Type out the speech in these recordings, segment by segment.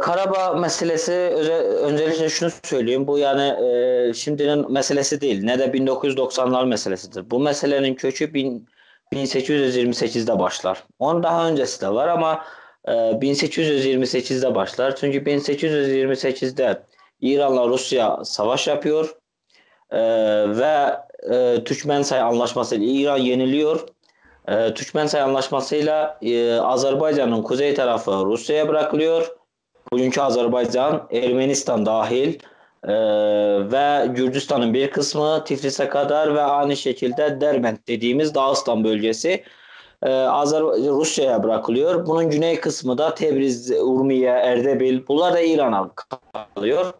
Karabağ meselesi öncelikle şunu söyleyeyim. Bu yani şimdinin meselesi değil. Ne de 1990'lar meselesidir. Bu meselenin kökü 1828'de başlar. Onun daha öncesi de var ama 1828'de başlar. Çünkü 1828'de İran'la Rusya savaş yapıyor. E, ve Türkmensay Anlaşması ile İran yeniliyor. Türkmensay Anlaşması'yla Azerbaycan'ın kuzey tarafı Rusya'ya bırakılıyor. Bugünkü Azerbaycan, Ermenistan dahil e, ve Gürcistan'ın bir kısmı Tiflis'e kadar ve aynı şekilde Derbent dediğimiz Dağıstan bölgesi Rusya'ya bırakılıyor. Bunun güney kısmı da Tebriz, Urmiye, Erdebil bunlar da İran'a kalıyor.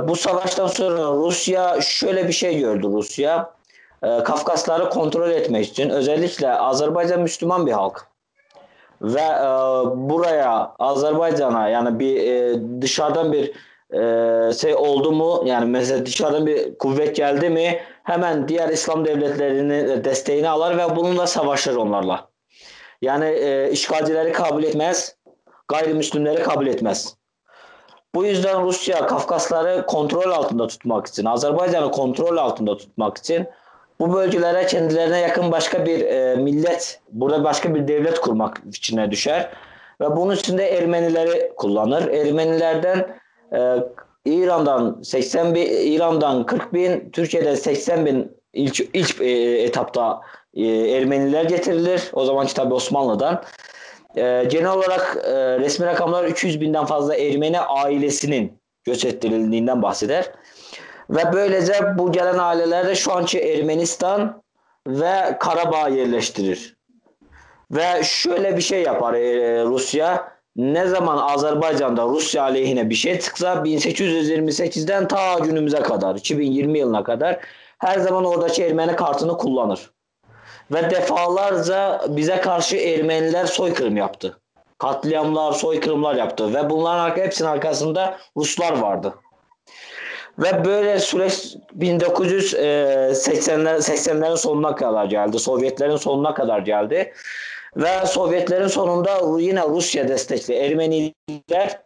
Bu savaştan sonra Rusya şöyle bir şey gördü Rusya. Kafkasları kontrol etmek için özellikle Azerbaycan Müslüman bir halk. Ve buraya Azerbaycan'a yani dışarıdan bir şey oldu mu yani mesela dışarıdan bir kuvvet geldi mi hemen diğer İslam devletlerini desteğini alır ve bununla savaşır onlarla. Yani işgalcileri kabul etmez, gayrimüslimleri kabul etmez. Bu yüzden Rusya Kafkasları kontrol altında tutmak için, Azerbaycan'ı kontrol altında tutmak için bu bölgelere kendilerine yakın başka bir millet, burada başka bir devlet kurmak içine düşer. Ve bunun için de Ermenileri kullanır. Ermenilerden İran'dan 40 bin, Türkiye'den 80 bin ilk etapta Ermeniler getirilir. O zamanki tabi Osmanlı'dan. Genel olarak resmi rakamlar 200 binden fazla Ermeni ailesinin göç ettirildiğinden bahseder. Ve böylece bu gelen aileler de şu anki Ermenistan ve Karabağ yerleştirir. Ve şöyle bir şey yapar Rusya. Ne zaman Azerbaycan'da Rusya aleyhine bir şey çıksa 1828'den ta günümüze kadar 2020 yılına kadar her zaman oradaki Ermeni kartını kullanır. Ve defalarca bize karşı Ermeniler soykırım yaptı. Katliamlar, soykırımlar yaptı ve bunların hepsinin arkasında Ruslar vardı. Ve böyle süreç 1980'lerin sonuna kadar geldi. Sovyetlerin sonuna kadar geldi. Ve Sovyetlerin sonunda yine Rusya destekli Ermeniler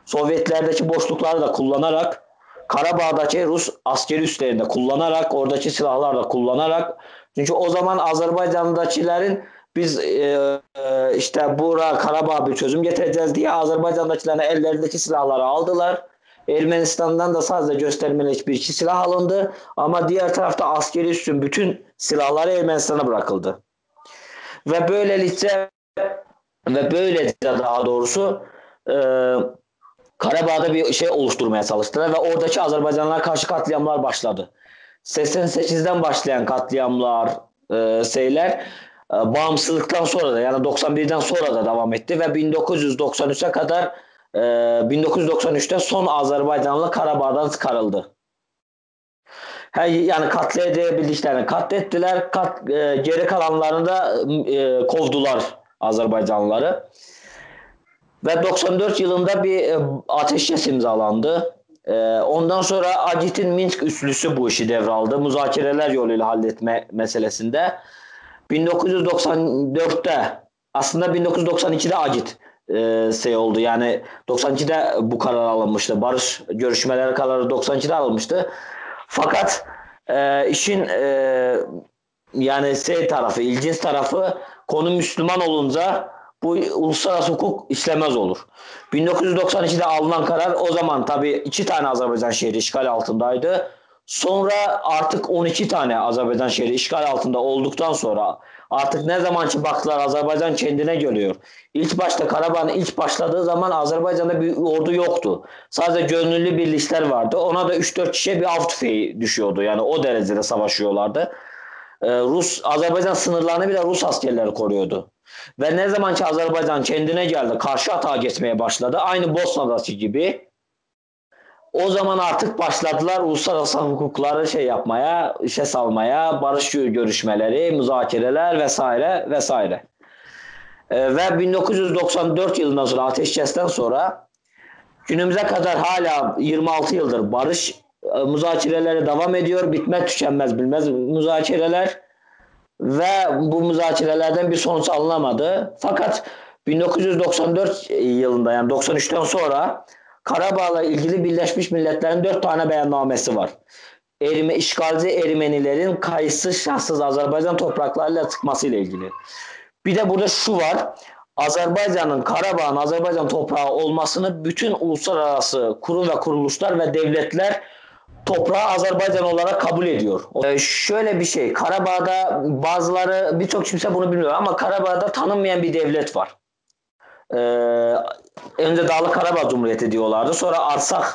Sovyetlerdeki boşlukları da kullanarak Karabağ'daki Rus askeri üslerini de kullanarak oradaki silahları da kullanarak çünkü o zaman Azerbaycan'dakilerin biz işte bura Karabağ'a bir çözüm getireceğiz diye Azerbaycan'dakilerin ellerindeki silahları aldılar. Ermenistan'dan da sadece göstermelik bir iki silah alındı ama diğer tarafta askeri üssün bütün silahları Ermenistan'a bırakıldı. Ve böylece daha doğrusu e, Karabağ'da bir şey oluşturmaya çalıştılar ve oradaki Azerbaycanlılara karşı katliamlar başladı. 88'den başlayan katliamlar, bağımsızlıktan sonra da yani 91'den sonra da devam etti ve 1993'e kadar 1993'te son Azerbaycanlı Karabağ'dan çıkarıldı. Yani katledebildiklerini katlettiler, geri kalanlarını da kovdular Azerbaycanlıları. Ve 94 yılında bir ateşkes imzalandı. Ondan sonra Agit'in Minsk üçlüsü bu işi devraldı. Müzakereler yoluyla halletme meselesinde. 1994'te aslında 1992'de Agit oldu. Yani 92'de bu karar alınmıştı. Barış görüşmeleri kararı 92'de alınmıştı. Fakat işin yani tarafı, ilginç tarafı konu Müslüman olunca bu uluslararası hukuk işlemez olur. 1992'de alınan karar o zaman tabii 2 tane Azerbaycan şehri işgal altındaydı. Sonra artık 12 tane Azerbaycan şehri işgal altında olduktan sonra artık ne zaman ki baktılar Azerbaycan kendine geliyor. İlk başta Karabağ'ın ilk başladığı zaman Azerbaycan'da bir ordu yoktu. Sadece gönüllü birlikler vardı. Ona da 3-4 kişiye bir av tüfeği düşüyordu. Yani o derecede savaşıyorlardı. Azerbaycan sınırlarını bile Rus askerleri koruyordu. Ve ne zaman ki Azerbaycan kendine geldi, karşı atağa geçmeye başladı. Aynı Bosna'daki gibi. O zaman artık başladılar uluslararası hukukları yapmaya, işe salmaya, barış görüşmeleri, müzakereler vesaire vesaire. Ve 1994 yılından sonra ateşkesten sonra günümüze kadar hala 26 yıldır barış müzakereleri devam ediyor. Bitmez tükenmez bilmez müzakereler ve bu müzakerelerden bir sonuç alınamadı. Fakat 1994 yılında, yani 93'ten sonra Karabağ'la ilgili Birleşmiş Milletler'in 4 tane beyannamesi var. İşgalci Ermenilerin kayıtsız şartsız Azerbaycan topraklarıyla çıkması ile ilgili. Bir de burada şu var. Azerbaycan'ın, Karabağ'ın Azerbaycan toprağı olmasını bütün uluslararası kurum ve kuruluşlar ve devletler toprağı Azerbaycan olarak kabul ediyor. Şöyle bir şey, Karabağ'da bazıları, birçok kimse bunu bilmiyor ama Karabağ'da tanınmayan bir devlet var. Önce Dağlık Karabağ Cumhuriyeti diyorlardı. Sonra Artsakh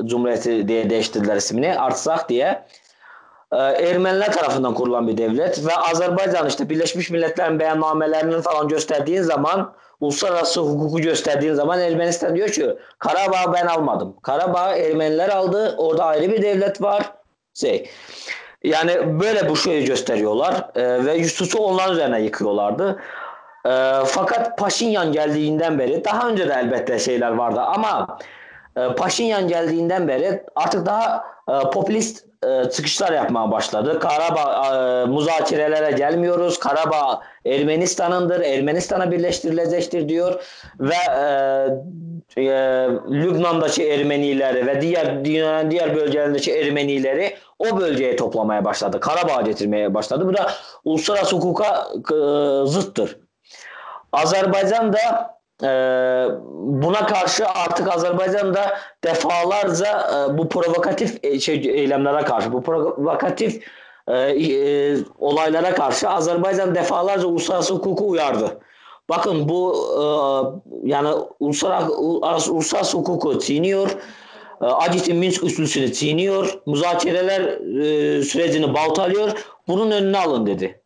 Cumhuriyeti diye değiştirdiler ismini. Artsakh diye. Ermeniler tarafından kurulan bir devlet ve Azerbaycan işte Birleşmiş Milletler'in beyannamelerini falan gösterdiğin zaman, uluslararası hukuku gösterdiğin zaman Ermenistan diyor ki Karabağ'ı ben almadım. Karabağ'ı Ermeniler aldı. Orada ayrı bir devlet var. Yani böyle bu şeyi gösteriyorlar ve suçu onlar üzerine yıkıyorlardı. Fakat Paşinyan geldiğinden beri, daha önce de elbette şeyler vardı ama Paşinyan geldiğinden beri artık daha popülist çıkışlar yapmaya başladı. Karabağ müzakerelere gelmiyoruz. Karabağ Ermenistan'ındır. Ermenistan'a birleştirilecektir diyor ve Lübnan'daki Ermenileri ve diğer bölgelerdeki Ermenileri o bölgeye toplamaya başladı. Karabağ'a getirmeye başladı. Bu da uluslararası hukuka zıttır. Azerbaycan da buna karşı artık Azerbaycan'da defalarca bu provokatif eylemlere karşı, bu provokatif olaylara karşı Azerbaycan defalarca uluslararası hukuku uyardı. Bakın bu yani uluslararası hukuku çiğniyor, Agit Minsk usulünü çiğniyor, müzakereler sürecini baltalıyor. Bunun önüne alın dedi.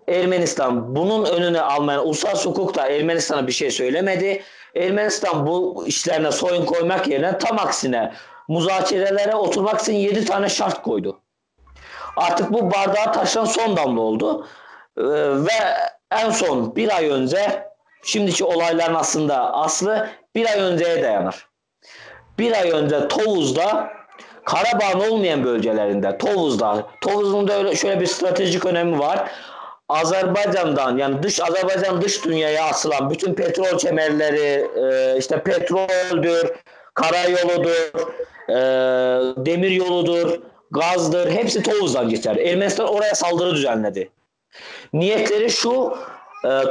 Ermenistan bunun önüne almayan, uluslararası hukuk da Ermenistan'a bir şey söylemedi. Ermenistan bu işlerine soyun koymak yerine tam aksine müzakerelere oturmak için 7 tane şart koydu. Artık bu bardağı taşıran son damla oldu. Ve en son bir ay önce, şimdiki olayların aslında aslı bir ay önceye dayanır. Bir ay önce Tovuz'da, Karabağ'ın olmayan bölgelerinde, Tovuz'un da öyle şöyle bir stratejik önemi var. Azerbaycan'dan, yani Azerbaycan dış dünyaya asılan bütün petrol kemerleri, işte petroldür, karayoludur, demir yoludur, gazdır, hepsi Tovuz'dan geçer. Ermenistan oraya saldırı düzenledi. Niyetleri şu: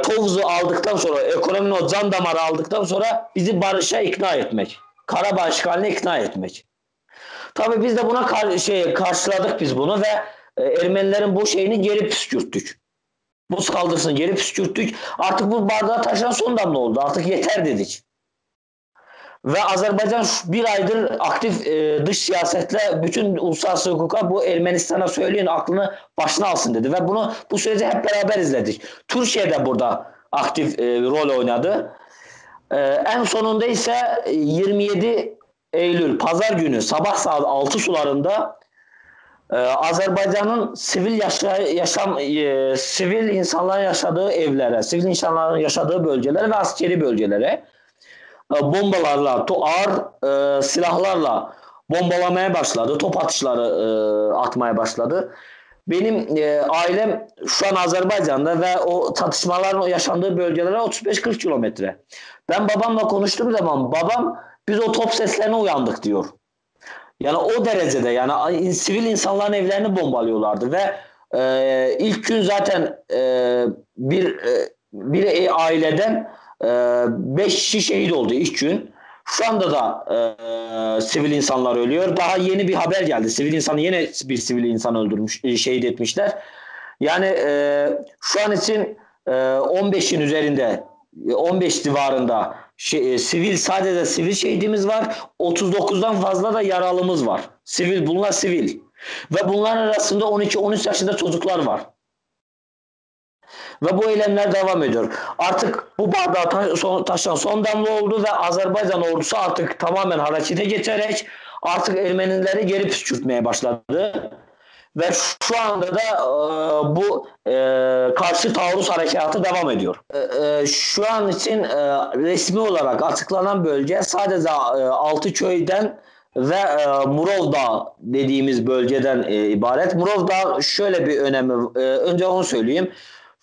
Tovuz'u aldıktan sonra, ekonominin o can damarı aldıktan sonra bizi barışa ikna etmek. Karabağ işgaline ikna etmek. Tabii biz de buna karşıladık biz bunu ve Ermenilerin bu şeyini geri püskürttük. Bu saldırısını geri püskürttük. Artık bu bardağı taşıran son damla oldu. Artık yeter dedik. Ve Azerbaycan bir aydır aktif dış siyasetle bütün uluslararası hukuka bu Ermenistan'a söyleyin, aklını başına alsın dedi. Ve bunu bu süreci hep beraber izledik. Türkiye de burada aktif rol oynadı. En sonunda ise 27 Eylül Pazar günü sabah saat 6 sularında Azerbaycan'ın sivil insanların yaşadığı evlere, sivil insanların yaşadığı bölgelere ve askeri bölgelere bombalarla, ağır silahlarla bombalamaya başladı. Top atışları atmaya başladı. Benim ailem şu an Azerbaycan'da ve o çatışmaların yaşandığı bölgelere 35-40 kilometre. Ben babamla konuştuğum zaman babam biz o top seslerine uyandık diyor. Yani o derecede, yani sivil insanların evlerini bombalıyorlardı ve ilk gün zaten bir aileden 5 kişi şehit oldu ilk gün. Şu anda da sivil insanlar ölüyor. Daha yeni bir haber geldi. Yine bir sivil insan öldürmüş, şehit etmişler. Yani şu an için 15'in üzerinde, 15 civarında sadece sivil şehidimiz var. 39'dan fazla da yaralımız var. Bunlar sivil. Ve bunların arasında 12-13 yaşında çocuklar var. Ve bu eylemler devam ediyor. Artık bu bardağı taşıran son damla oldu ve Azerbaycan ordusu artık tamamen harekete geçerek artık Ermenileri geri püskürtmeye başladı. Ve şu anda da bu karşı taarruz harekatı devam ediyor. Şu an için resmi olarak açıklanan bölge sadece Altıköy'den ve Murovdağ dediğimiz bölgeden ibaret. Murovdağ şöyle bir önemi, önce onu söyleyeyim.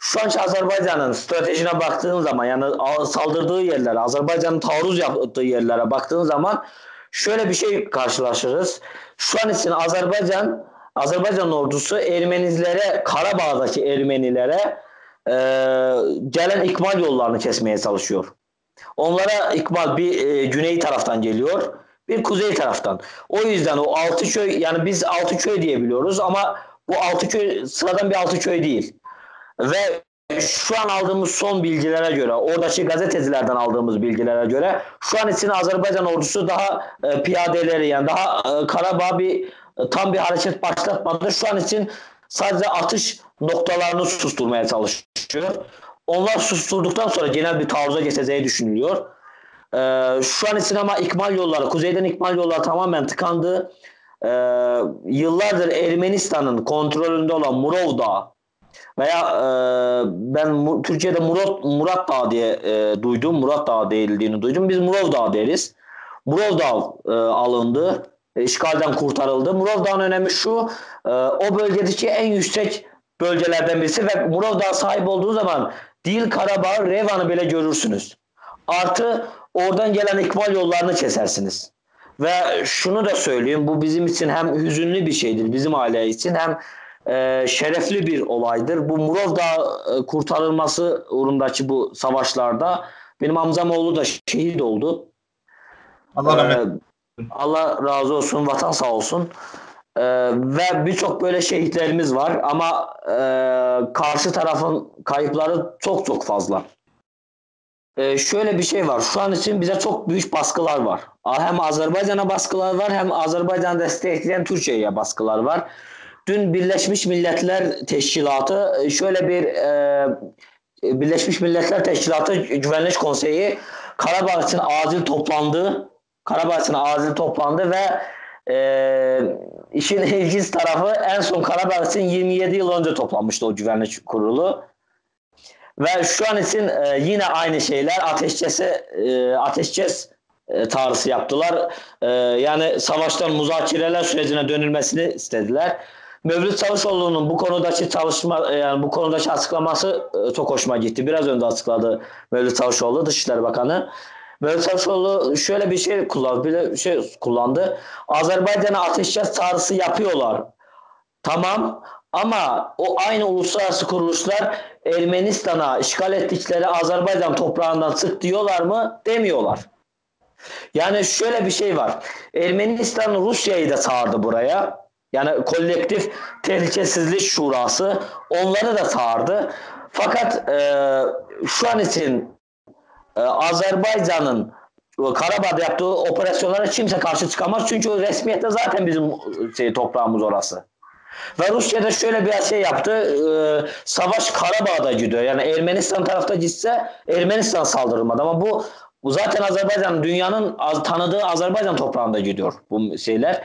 Şu anki Azerbaycan'ın stratejine baktığın zaman yani saldırdığı yerlere, Azerbaycan'ın taarruz yaptığı yerlere baktığın zaman şöyle bir şey karşılaşırız. Şu an için Azerbaycan ordusu Ermenilere, Karabağ'daki Ermenilere gelen ikmal yollarını kesmeye çalışıyor. Onlara ikmal bir güney taraftan geliyor, bir kuzey taraftan. O yüzden o altı köy, yani biz altı köy diye biliyoruz ama bu altı köy sıradan bir altı köy değil. Ve şu an aldığımız son bilgilere göre, oradaki gazetecilerden aldığımız bilgilere göre şu an için Azerbaycan ordusu daha piyadeleri, yani daha Karabağ tam bir hareket başlatmadı. Şu an için sadece atış noktalarını susturmaya çalışıyor. Onlar susturduktan sonra genel bir taarruza geçeceği düşünülüyor. Şu an için ama ikmal yolları, kuzeyden ikmal yolları tamamen tıkandı. Yıllardır Ermenistan'ın kontrolünde olan Murov Dağı veya ben Türkiye'de Murat Dağı diye duydum. Murat Dağı değildiğini duydum. Biz Murov Dağı deriz. Murov Dağı alındı. İşgalden kurtarıldı. Murov Dağı'nın önemi şu. O bölgedeki en yüksek bölgelerden birisi ve Murov Dağı sahip olduğu zaman değil Karabağ, Revan'ı bile görürsünüz. Artı oradan gelen ikmal yollarını kesersiniz. Ve şunu da söyleyeyim, bu bizim için hem hüzünlü bir şeydir, bizim aile için hem şerefli bir olaydır. Bu Murov Dağı kurtarılması uğrundaki bu savaşlarda benim amcam oğlu da şehit oldu. Allah razı olsun, vatan sağ olsun. Ve birçok böyle şehitlerimiz var ama karşı tarafın kayıpları çok çok fazla. Şöyle bir şey var. Şu an için bize çok büyük baskılar var. Hem Azerbaycan'a baskılar var hem Azerbaycan'ı destekleyen Türkiye'ye baskılar var. Dün Birleşmiş Milletler Teşkilatı şöyle bir Birleşmiş Milletler Teşkilatı Güvenlik Konseyi Karabağ için acil toplandı. Karabağ için acil toplandı ve işin ilginç tarafı en son Karabağ için 27 yıl önce toplanmıştı o güvenlik kurulu. Ve şu an için yine aynı şeyler ateşkes çağrısı yaptılar. Yani savaştan muzakereler sürecine dönülmesini istediler. Mevlüt Çavuşoğlu'nun bu konudaki yani bu konudaki açıklaması çok hoşuma gitti. Biraz önce açıkladı Mevlüt Çavuşoğlu, Dışişleri Bakanı. Mevlüt Çavuşoğlu şöyle bir şey kullandı. Azerbaycan'a ateşkes çağrısı yapıyorlar. Tamam, ama o aynı uluslararası kuruluşlar Ermenistan'a işgal ettikleri Azerbaycan toprağından çık diyorlar mı? Demiyorlar. Yani şöyle bir şey var. Ermenistan Rusya'yı da çağırdı buraya. Yani kolektif tehlikesizlik şurası onları da çağırdı. Fakat şu an için Azerbaycan'ın Karabağ'da yaptığı operasyonlara kimse karşı çıkamaz. Çünkü o resmiyette zaten bizim toprağımız orası. Ve Rusya'da şöyle bir şey yaptı. Savaş Karabağ'da gidiyor. Yani Ermenistan tarafta gitse Ermenistan saldırılmadı. Ama bu zaten Azerbaycan, dünyanın tanıdığı Azerbaycan toprağında gidiyor bu şeyler.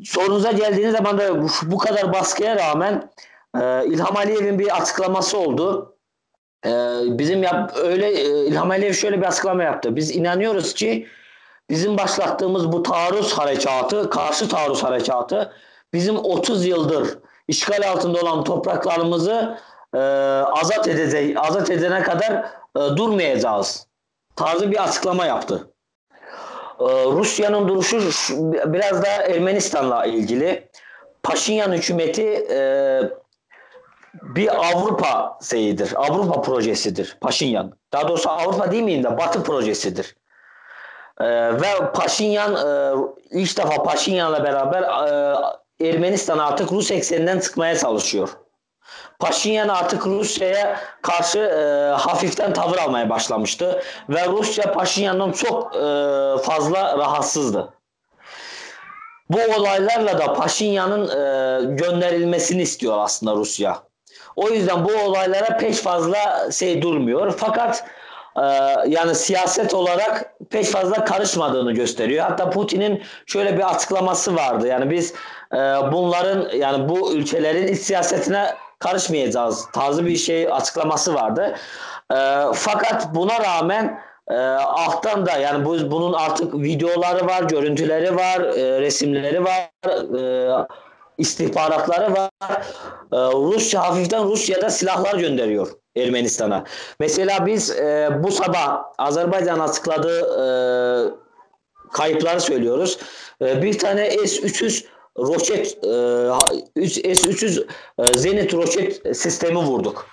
Sorunuza geldiğiniz zaman da bu kadar baskıya rağmen İlham Aliyev'in bir açıklaması oldu. İlham Aliyev şöyle bir açıklama yaptı. Biz inanıyoruz ki bizim başlattığımız bu taarruz harekatı, karşı taarruz harekatı bizim 30 yıldır işgal altında olan topraklarımızı azat edene kadar durmayacağız tarzı bir açıklama yaptı. Rusya'nın duruşu biraz da Ermenistan'la ilgili. Paşinyan hükümeti bir Avrupa şeyidir, Avrupa projesidir Paşinyan. Daha doğrusu Avrupa değil miyim de Batı projesidir. Ve Paşinyan ilk defa Paşinyan'la beraber Ermenistan artık Rus ekseninden çıkmaya çalışıyor. Paşinyan artık Rusya'ya karşı hafiften tavır almaya başlamıştı ve Rusya Paşinyan'dan çok fazla rahatsızdı. Bu olaylarla da Paşinyan'ın gönderilmesini istiyor aslında Rusya. O yüzden bu olaylara pek fazla durmuyor. Fakat yani siyaset olarak pek fazla karışmadığını gösteriyor. Hatta Putin'in şöyle bir açıklaması vardı. Yani biz bunların, yani bu ülkelerin iç siyasetine karışmayacağız tarzı bir şey açıklaması vardı. Fakat buna rağmen alttan da yani bunun artık videoları var, görüntüleri var, resimleri var. istihbaratları var. Rusya hafiften Rusya'da silahlar gönderiyor Ermenistan'a. Mesela biz bu sabah Azerbaycan açıkladığı kayıpları söylüyoruz. Bir tane S-300 roket, S-300 Zenit roket sistemi vurduk.